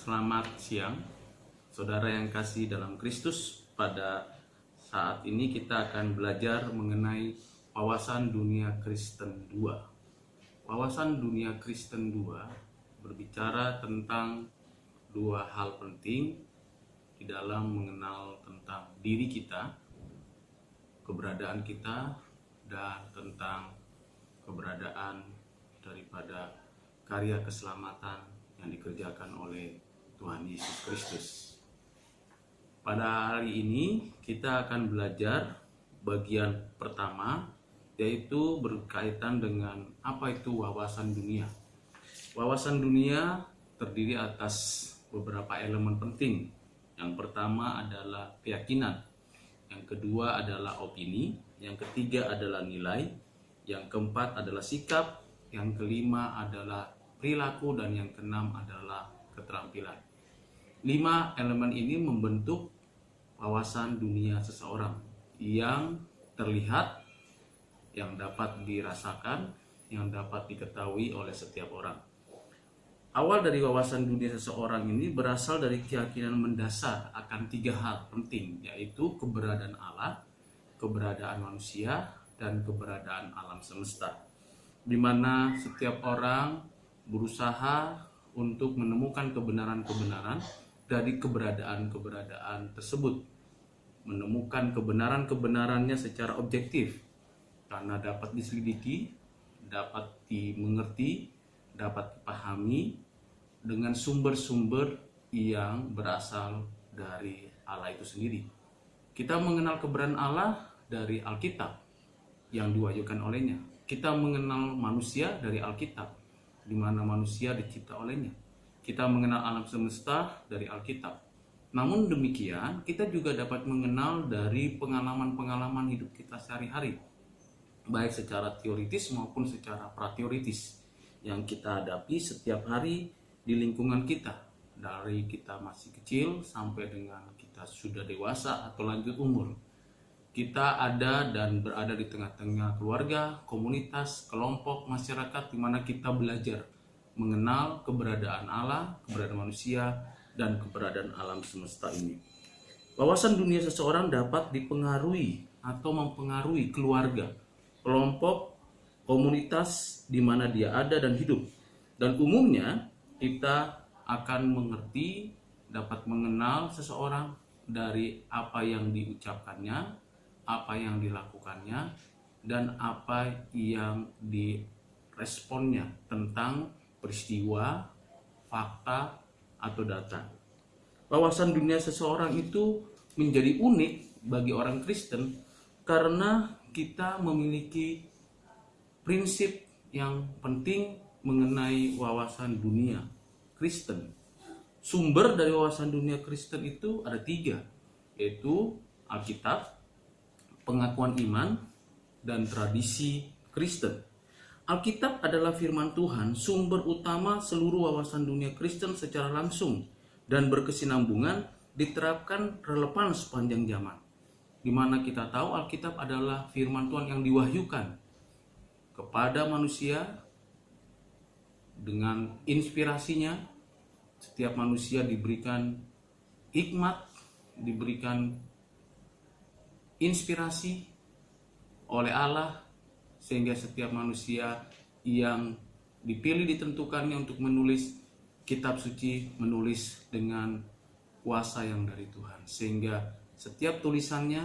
Selamat siang, saudara yang kasih dalam Kristus. Pada saat ini kita akan belajar mengenai wawasan dunia Kristen 2. Wawasan dunia Kristen 2 berbicara tentang dua hal penting di dalam mengenal tentang diri kita, keberadaan kita, dan tentang keberadaan daripada karya keselamatan yang dikerjakan oleh Tuhan Yesus Kristus. Pada hari ini kita akan belajar bagian pertama, yaitu berkaitan dengan apa itu wawasan dunia. Wawasan dunia terdiri atas beberapa elemen penting. Yang pertama adalah keyakinan, yang kedua adalah opini, yang ketiga adalah nilai, yang keempat adalah sikap, yang kelima adalah perilaku, dan yang keenam adalah keterampilan. 5 elemen ini membentuk wawasan dunia seseorang yang terlihat, yang dapat dirasakan, yang dapat diketahui oleh setiap orang. Awal dari wawasan dunia seseorang ini berasal dari keyakinan mendasar akan 3 hal penting, yaitu keberadaan Allah, keberadaan manusia, dan keberadaan alam semesta, di mana setiap orang berusaha untuk menemukan kebenaran-kebenaran dari keberadaan-keberadaan tersebut, menemukan kebenaran-kebenarannya secara objektif, karena dapat diselidiki, dapat dimengerti, dapat dipahami dengan sumber-sumber yang berasal dari Allah itu sendiri. Kita mengenal keberadaan Allah dari Alkitab yang diwahyukan olehnya. Kita mengenal manusia dari Alkitab, di mana manusia dicipta olehnya. Kita mengenal alam semesta dari Alkitab. Namun demikian, kita juga dapat mengenal dari pengalaman-pengalaman hidup kita sehari-hari, baik secara teoritis maupun secara prateoritis, yang kita hadapi setiap hari di lingkungan kita, dari kita masih kecil sampai dengan kita sudah dewasa atau lanjut umur. Kita ada dan berada di tengah-tengah keluarga, komunitas, kelompok, masyarakat, di mana kita belajar mengenal keberadaan Allah, keberadaan manusia, dan keberadaan alam semesta ini. Wawasan dunia seseorang dapat dipengaruhi atau mempengaruhi keluarga, kelompok, komunitas di mana dia ada dan hidup. Dan umumnya kita akan mengerti, dapat mengenal seseorang dari apa yang diucapkannya, apa yang dilakukannya, dan apa yang diresponnya tentang peristiwa, fakta, atau data. Wawasan dunia seseorang itu menjadi unik bagi orang Kristen karena kita memiliki prinsip yang penting mengenai wawasan dunia Kristen. Sumber dari wawasan dunia Kristen itu ada 3, yaitu Alkitab, pengakuan iman, dan tradisi Kristen. Alkitab adalah firman Tuhan, sumber utama seluruh wawasan dunia Kristen secara langsung dan berkesinambungan, diterapkan relevan sepanjang zaman. Di mana kita tahu Alkitab adalah firman Tuhan yang diwahyukan kepada manusia dengan inspirasinya. Setiap manusia diberikan hikmat, diberikan inspirasi oleh Allah, sehingga setiap manusia yang dipilih ditentukannya untuk menulis kitab suci, menulis dengan kuasa yang dari Tuhan, sehingga setiap tulisannya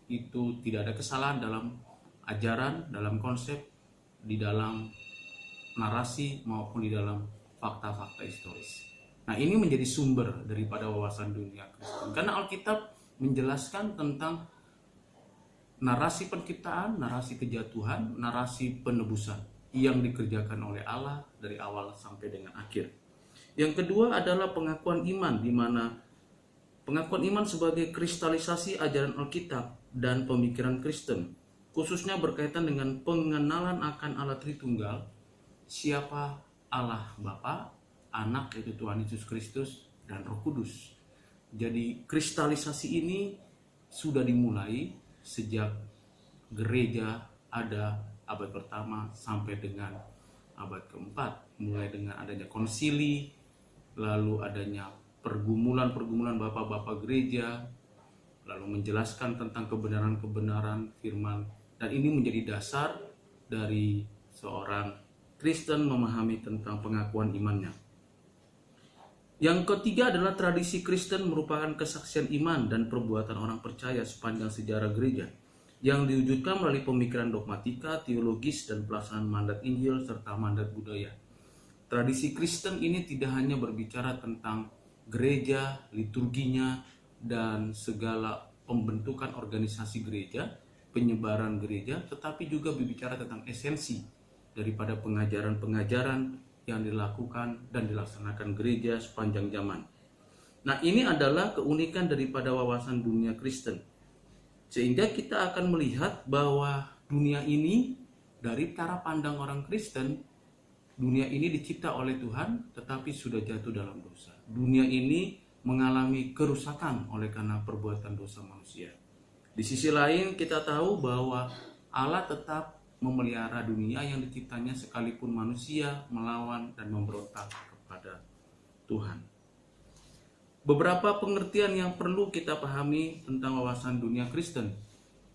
itu tidak ada kesalahan dalam ajaran, dalam konsep, di dalam narasi maupun di dalam fakta-fakta historis. Nah, ini menjadi sumber daripada wawasan dunia Kristen, karena Alkitab menjelaskan tentang narasi penciptaan, narasi kejatuhan, narasi penebusan yang dikerjakan oleh Allah dari awal sampai dengan akhir. Yang kedua adalah pengakuan iman, di mana pengakuan iman sebagai kristalisasi ajaran Alkitab dan pemikiran Kristen, khususnya berkaitan dengan pengenalan akan Allah Tritunggal, siapa Allah Bapa, Anak yaitu Tuhan Yesus Kristus, dan Roh Kudus. Jadi kristalisasi ini sudah dimulai sejak gereja ada abad pertama sampai dengan abad keempat, mulai dengan adanya konsili, lalu adanya pergumulan-pergumulan bapak-bapak gereja, lalu menjelaskan tentang kebenaran-kebenaran firman, dan ini menjadi dasar dari seorang Kristen memahami tentang pengakuan imannya. Yang ketiga adalah tradisi Kristen merupakan kesaksian iman dan perbuatan orang percaya sepanjang sejarah gereja yang diwujudkan melalui pemikiran dogmatika, teologis, dan pelaksanaan mandat Injil serta mandat budaya. Tradisi Kristen ini tidak hanya berbicara tentang gereja, liturginya, dan segala pembentukan organisasi gereja, penyebaran gereja, tetapi juga berbicara tentang esensi daripada pengajaran-pengajaran yang dilakukan dan dilaksanakan gereja sepanjang zaman. Nah, ini adalah keunikan daripada wawasan dunia Kristen. Sehingga kita akan melihat bahwa dunia ini dari cara pandang orang Kristen, dunia ini dicipta oleh Tuhan tetapi sudah jatuh dalam dosa. Dunia ini mengalami kerusakan oleh karena perbuatan dosa manusia. Di sisi lain kita tahu bahwa Allah tetap memelihara dunia yang diciptanya sekalipun manusia melawan dan memberontak kepada Tuhan. Beberapa pengertian yang perlu kita pahami tentang wawasan dunia Kristen,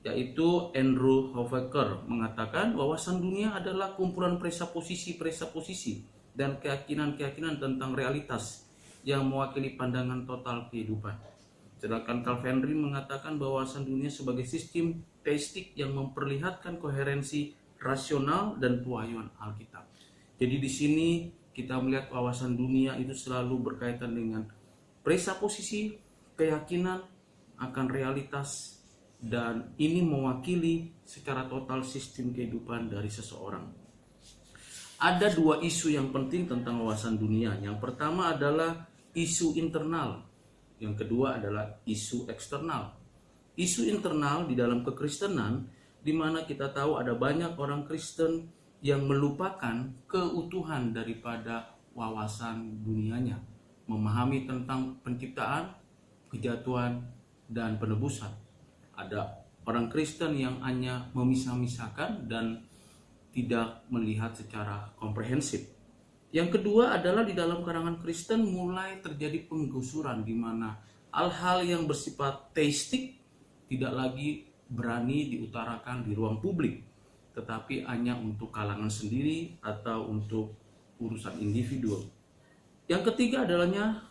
yaitu Andrew Hofecker mengatakan wawasan dunia adalah kumpulan presuposisi dan keyakinan-keyakinan tentang realitas yang mewakili pandangan total kehidupan. Sedangkan Calvin mengatakan bahwa wawasan dunia sebagai sistem teistik yang memperlihatkan koherensi rasional dan pewahyuan Alkitab. Jadi di sini kita melihat wawasan dunia itu selalu berkaitan dengan presuposisi, keyakinan akan realitas, dan ini mewakili secara total sistem kehidupan dari seseorang. Ada dua isu yang penting tentang wawasan dunia. Yang pertama adalah isu internal, yang kedua adalah isu eksternal. Isu internal di dalam kekristenan, di mana kita tahu ada banyak orang Kristen yang melupakan keutuhan daripada wawasan dunianya, memahami tentang penciptaan, kejatuhan, dan penebusan. Ada orang Kristen yang hanya memisah-misahkan dan tidak melihat secara komprehensif. Yang kedua adalah di dalam kalangan Kristen mulai terjadi penggusuran, di mana hal-hal yang bersifat teistik tidak lagi berani diutarakan di ruang publik, tetapi hanya untuk kalangan sendiri atau untuk urusan individu. Yang ketiga adalahnya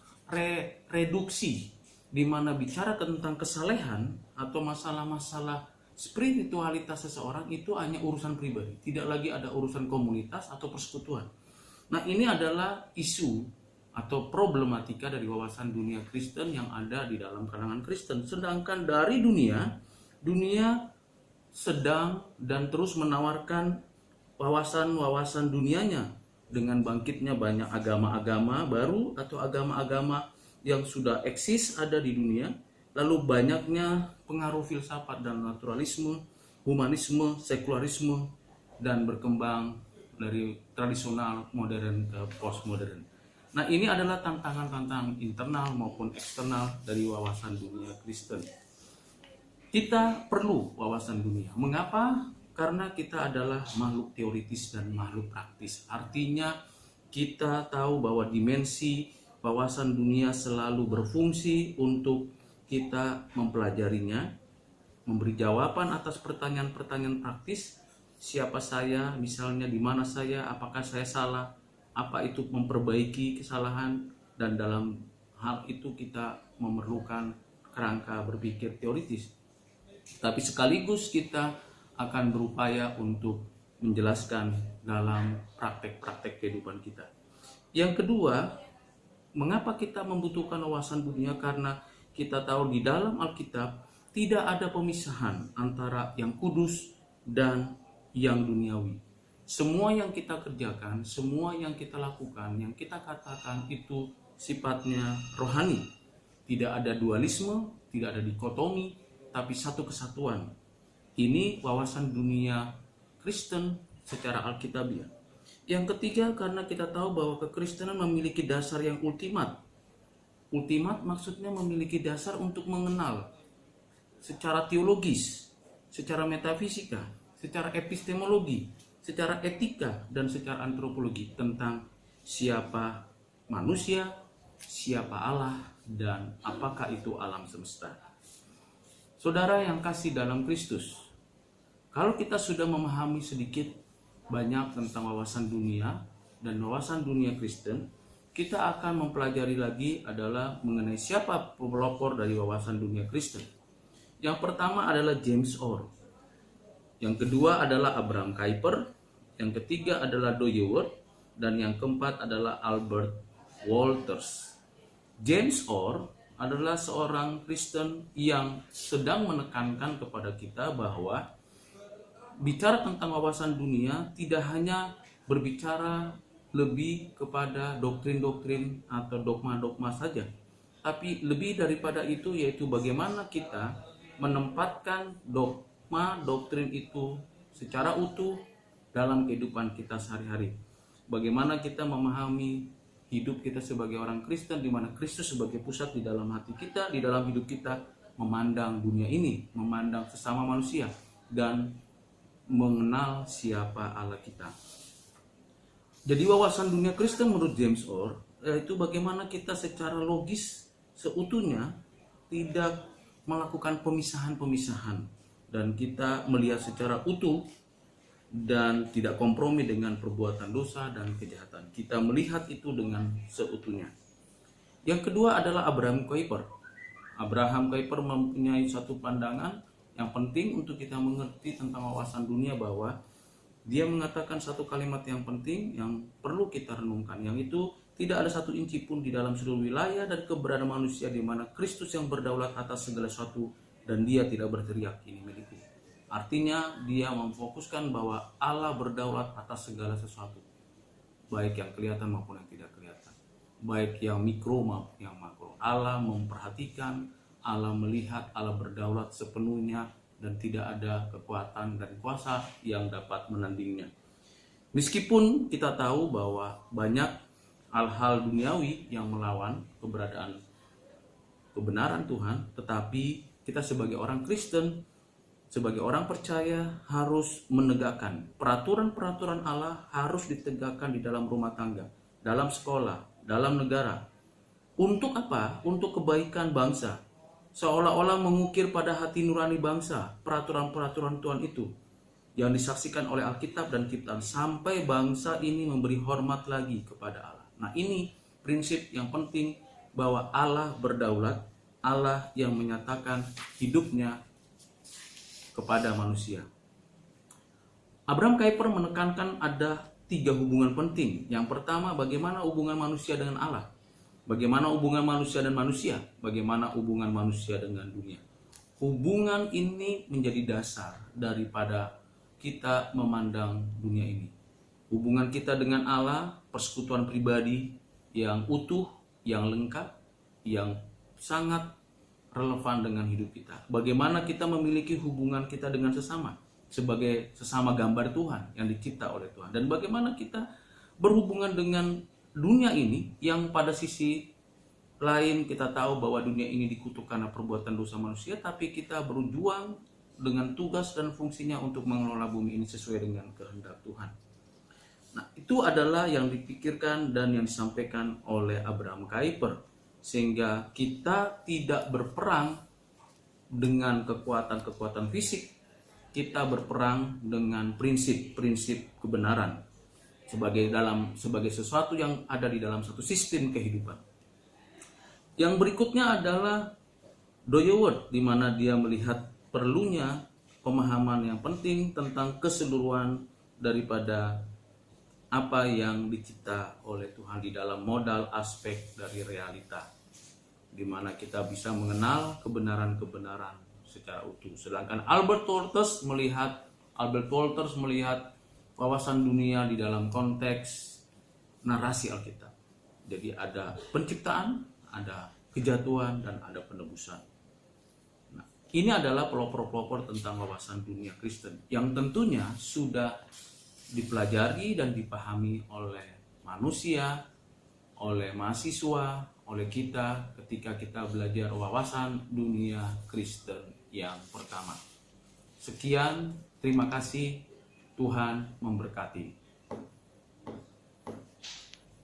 reduksi, di mana bicara tentang kesalehan atau masalah-masalah spiritualitas seseorang itu hanya urusan pribadi, tidak lagi ada urusan komunitas atau persekutuan. Nah, ini adalah isu atau problematika dari wawasan dunia Kristen yang ada di dalam kalangan Kristen. Sedangkan dari dunia sedang dan terus menawarkan wawasan-wawasan dunianya dengan bangkitnya banyak agama-agama baru atau agama-agama yang sudah eksis ada di dunia, lalu banyaknya pengaruh filsafat dan naturalisme, humanisme, sekularisme, dan berkembang dari tradisional modern ke postmodern. Nah, ini adalah tantangan-tantangan internal maupun eksternal dari wawasan dunia Kristen. Kita perlu wawasan dunia. Mengapa? Karena kita adalah makhluk teoritis dan makhluk praktis. Artinya kita tahu bahwa dimensi wawasan dunia selalu berfungsi untuk kita mempelajarinya, memberi jawaban atas pertanyaan-pertanyaan praktis. Siapa saya, misalnya di mana saya, apakah saya salah, apa itu memperbaiki kesalahan, dan dalam hal itu kita memerlukan kerangka berpikir teoritis. Tapi sekaligus kita akan berupaya untuk menjelaskan dalam praktek-praktek kehidupan kita. Yang kedua, mengapa kita membutuhkan wawasan dunia? Karena kita tahu di dalam Alkitab tidak ada pemisahan antara yang kudus dan yang duniawi. Semua yang kita kerjakan, semua yang kita lakukan, yang kita katakan itu sifatnya rohani. Tidak ada dualisme, tidak ada dikotomi, tapi satu kesatuan. Ini wawasan dunia Kristen secara alkitabiah. Yang ketiga, karena kita tahu bahwa kekristenan memiliki dasar yang ultimat. Ultimat maksudnya memiliki dasar untuk mengenal secara teologis, secara metafisika, secara epistemologi, secara etika, dan secara antropologi tentang siapa manusia, siapa Allah dan apakah itu alam semesta. Saudara yang kasih dalam Kristus, kalau kita sudah memahami sedikit banyak tentang wawasan dunia dan wawasan dunia Kristen, kita akan mempelajari lagi adalah mengenai siapa pelopor dari wawasan dunia Kristen. Yang pertama adalah James Orr. Yang kedua adalah Abraham Kuyper. Yang ketiga adalah Doye Ward. Dan yang keempat adalah Albert Wolters. James Orr adalah seorang Kristen yang sedang menekankan kepada kita bahwa bicara tentang wawasan dunia tidak hanya berbicara lebih kepada doktrin-doktrin atau dogma-dogma saja, tapi lebih daripada itu, yaitu bagaimana kita menempatkan dogma doktrin itu secara utuh dalam kehidupan kita sehari-hari. Bagaimana kita memahami hidup kita sebagai orang Kristen, di mana Kristus sebagai pusat di dalam hati kita, di dalam hidup kita, memandang dunia ini, memandang sesama manusia, dan mengenal siapa Allah kita. Jadi wawasan dunia Kristen menurut James Orr yaitu bagaimana kita secara logis seutuhnya tidak melakukan pemisahan-pemisahan, dan kita melihat secara utuh dan tidak kompromi dengan perbuatan dosa dan kejahatan. Kita melihat itu dengan seutuhnya. Yang kedua adalah Abraham Kuyper. Abraham Kuyper mempunyai satu pandangan yang penting untuk kita mengerti tentang wawasan dunia, bahwa dia mengatakan satu kalimat yang penting yang perlu kita renungkan, yang itu tidak ada satu inci pun di dalam seluruh wilayah dan keberadaan manusia di mana Kristus yang berdaulat atas segala sesuatu dan dia tidak berteriak ini milikku. Artinya dia memfokuskan bahwa Allah berdaulat atas segala sesuatu, baik yang kelihatan maupun yang tidak kelihatan, baik yang mikro maupun yang makro. Allah memperhatikan, Allah melihat, Allah berdaulat sepenuhnya, dan tidak ada kekuatan dan kuasa yang dapat menandingnya. Meskipun kita tahu bahwa banyak hal-hal duniawi yang melawan kebenaran Tuhan, tetapi kita sebagai orang Kristen, sebagai orang percaya, harus menegakkan peraturan-peraturan Allah, harus ditegakkan di dalam rumah tangga, dalam sekolah, dalam negara. Untuk apa? Untuk kebaikan bangsa. Seolah-olah mengukir pada hati nurani bangsa peraturan-peraturan Tuhan itu yang disaksikan oleh Alkitab dan Kiptan, sampai bangsa ini memberi hormat lagi kepada Allah. Nah, ini prinsip yang penting, bahwa Allah berdaulat, Allah yang menyatakan hidupnya kepada manusia. Abraham Kuyper menekankan ada 3 hubungan penting. Yang pertama, bagaimana hubungan manusia dengan Allah. Bagaimana hubungan manusia dan manusia? Bagaimana hubungan manusia dengan dunia? Hubungan ini menjadi dasar daripada kita memandang dunia ini. Hubungan kita dengan Allah, persekutuan pribadi yang utuh, yang lengkap, yang sangat relevan dengan hidup kita. Bagaimana kita memiliki hubungan kita dengan sesama, sebagai sesama gambar Tuhan yang dicipta oleh Tuhan. Dan bagaimana kita berhubungan dengan dunia ini yang pada sisi lain kita tahu bahwa dunia ini dikutuk karena perbuatan dosa manusia, tapi kita berjuang dengan tugas dan fungsinya untuk mengelola bumi ini sesuai dengan kehendak Tuhan. Nah, itu adalah yang dipikirkan dan yang disampaikan oleh Abraham Kuyper, sehingga kita tidak berperang dengan kekuatan-kekuatan fisik, kita berperang dengan prinsip-prinsip kebenaran sebagai sesuatu yang ada di dalam satu sistem kehidupan. Yang berikutnya adalah Doye Ward, di mana dia melihat perlunya pemahaman yang penting tentang keseluruhan daripada apa yang dicipta oleh Tuhan di dalam modal aspek dari realita, di mana kita bisa mengenal kebenaran-kebenaran secara utuh. Sedangkan Albert Wolters melihat wawasan dunia di dalam konteks narasi Alkitab. Jadi ada penciptaan, ada kejatuhan, dan ada penebusan. Nah, ini adalah pelopor-pelopor tentang wawasan dunia Kristen yang tentunya sudah dipelajari dan dipahami oleh manusia, oleh mahasiswa, oleh kita ketika kita belajar wawasan dunia Kristen yang pertama. Sekian, terima kasih. Tuhan memberkati.